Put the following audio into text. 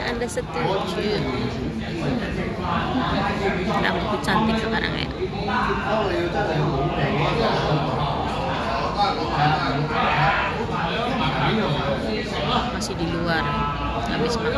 Anda setuju rambutku cantik sekarang ya? Masih di luar habis makan.